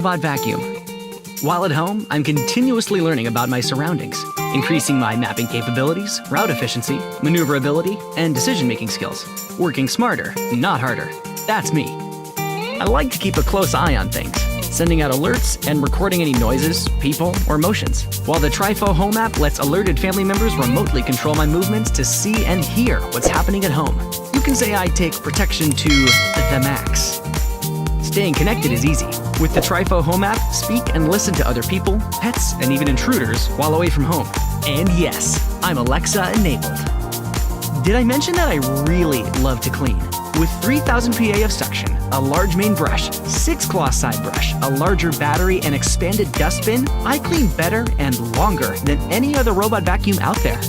Robot vacuum. While at home, I'm continuously learning about my surroundings, increasing my mapping capabilities, route efficiency, maneuverability, and decision-making skills. Working smarter, not harder. That's me. I like to keep a close eye on things, sending out alerts and recording any noises, people, or motions, while the Trifo Home app lets alerted family members remotely control my movements to see and hear what's happening at home. You can say I take protection to the max. Staying connected is easy. With the Trifo Home app, speak and listen to other people, pets, and even intruders while away from home. And yes, I'm Alexa enabled. Did I mention that I really love to clean? With 3000 PA of suction, a large main brush, 6 claw side brush, a larger battery, and expanded dustbin, I clean better and longer than any other robot vacuum out there.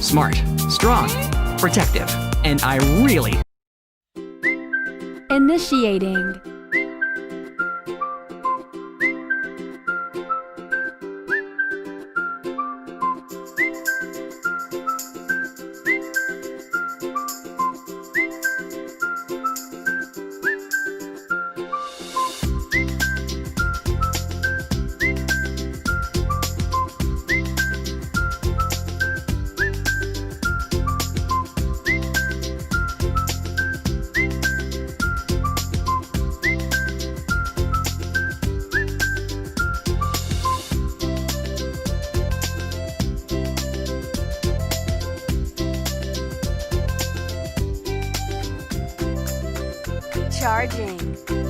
Smart, strong, protective, and I really Initiating. Charging.